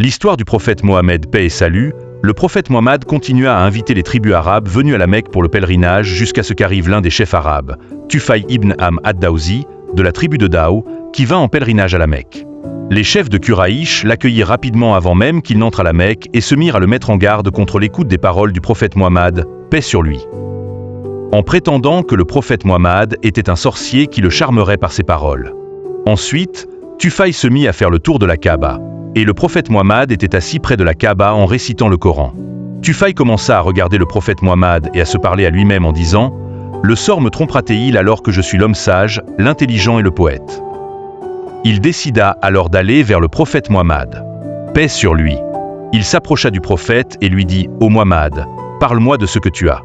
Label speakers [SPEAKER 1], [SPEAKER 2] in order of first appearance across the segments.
[SPEAKER 1] L'histoire du prophète Mohammed, paix et salut. Le prophète Mohammed continua à inviter les tribus arabes venues à la Mecque pour le pèlerinage jusqu'à ce qu'arrive l'un des chefs arabes, Tufayl ibn Amr ad-Dawsi, de la tribu de Daou, qui vint en pèlerinage à la Mecque. Les chefs de Quraïch l'accueillirent rapidement avant même qu'il n'entre à la Mecque et se mirent à le mettre en garde contre l'écoute des paroles du prophète Mohammed, paix sur lui. En prétendant que le prophète Mohammed était un sorcier qui le charmerait par ses paroles. Ensuite, Tufayl se mit à faire le tour de la Kaaba. Et le prophète Mohammed était assis près de la Kaaba en récitant le Coran. Tufayl commença à regarder le prophète Mohammed et à se parler à lui-même en disant « Le sort me trompera-t-il alors que je suis l'homme sage, l'intelligent et le poète ?» Il décida alors d'aller vers le prophète Mohammed. Paix sur lui. Il s'approcha du prophète et lui dit « Ô Mohammed, parle-moi de ce que tu as. »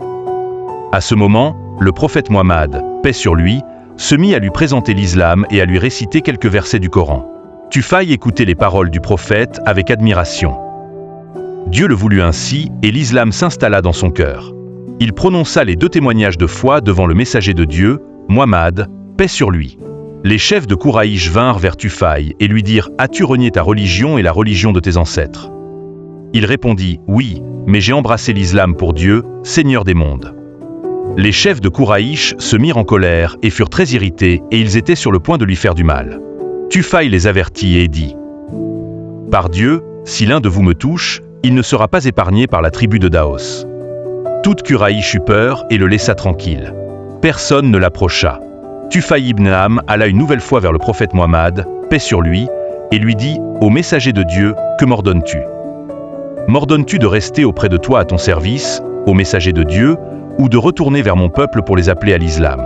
[SPEAKER 1] À ce moment, le prophète Mohammed, paix sur lui, se mit à lui présenter l'islam et à lui réciter quelques versets du Coran. Tufayl écoutait les paroles du prophète avec admiration. Dieu le voulut ainsi et l'islam s'installa dans son cœur. Il prononça les 2 témoignages de foi devant le messager de Dieu, Mohammed, paix sur lui. Les chefs de Quraïch vinrent vers Tufayl et lui dirent « As-tu renié ta religion et la religion de tes ancêtres ?» Il répondit « Oui, mais j'ai embrassé l'islam pour Dieu, Seigneur des mondes. » Les chefs de Quraïch se mirent en colère et furent très irrités et ils étaient sur le point de lui faire du mal. Tufayl les avertit et dit « Par Dieu, si l'un de vous me touche, il ne sera pas épargné par la tribu de Daos. » Toute Quraïch eut peur et le laissa tranquille. Personne ne l'approcha. Tufayl ibn Amr alla une nouvelle fois vers le prophète Mohammed, paix sur lui, et lui dit « Ô messager de Dieu, que m'ordonnes-tu? M'ordonnes-tu de rester auprès de toi à ton service, ô messager de Dieu, ou de retourner vers mon peuple pour les appeler à l'islam ?»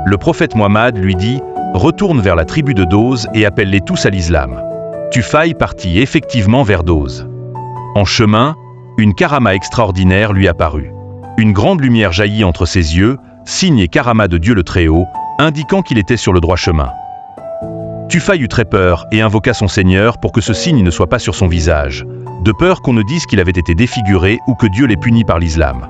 [SPEAKER 1] Le prophète Mohammed lui dit « Retourne vers la tribu de Daws et appelle-les tous à l'islam. » Tufayl partit effectivement vers Daws. En chemin, une karama extraordinaire lui apparut. Une grande lumière jaillit entre ses yeux, signe et karama de Dieu le Très-Haut, indiquant qu'il était sur le droit chemin. Tufayl eut très peur et invoqua son Seigneur pour que ce signe ne soit pas sur son visage, de peur qu'on ne dise qu'il avait été défiguré ou que Dieu l'ait puni par l'islam.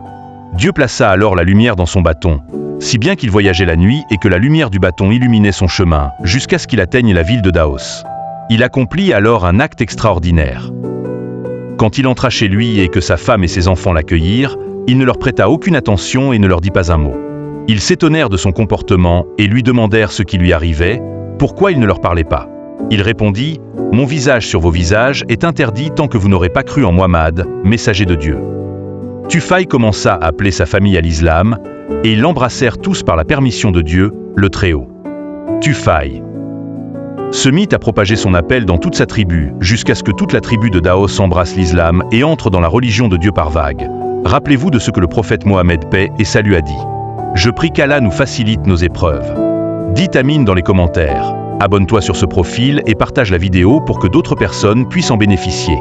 [SPEAKER 1] Dieu plaça alors la lumière dans son bâton, si bien qu'il voyageait la nuit et que la lumière du bâton illuminait son chemin, jusqu'à ce qu'il atteigne la ville de Daos. Il accomplit alors un acte extraordinaire. Quand il entra chez lui et que sa femme et ses enfants l'accueillirent, il ne leur prêta aucune attention et ne leur dit pas un mot. Ils s'étonnèrent de son comportement et lui demandèrent ce qui lui arrivait, pourquoi il ne leur parlait pas. Il répondit « Mon visage sur vos visages est interdit tant que vous n'aurez pas cru en Mohammed, messager de Dieu. » Tufayl commença à appeler sa famille à l'islam, et ils l'embrassèrent tous par la permission de Dieu, le Très-Haut. Tufayl se mit à propager son appel dans toute sa tribu, jusqu'à ce que toute la tribu de Daos embrasse l'islam et entre dans la religion de Dieu par vagues. Rappelez-vous de ce que le prophète Mohammed, paix et salut, a dit. Je prie qu'Allah nous facilite nos épreuves. Dites Amin dans les commentaires. Abonne-toi sur ce profil et partage la vidéo pour que d'autres personnes puissent en bénéficier.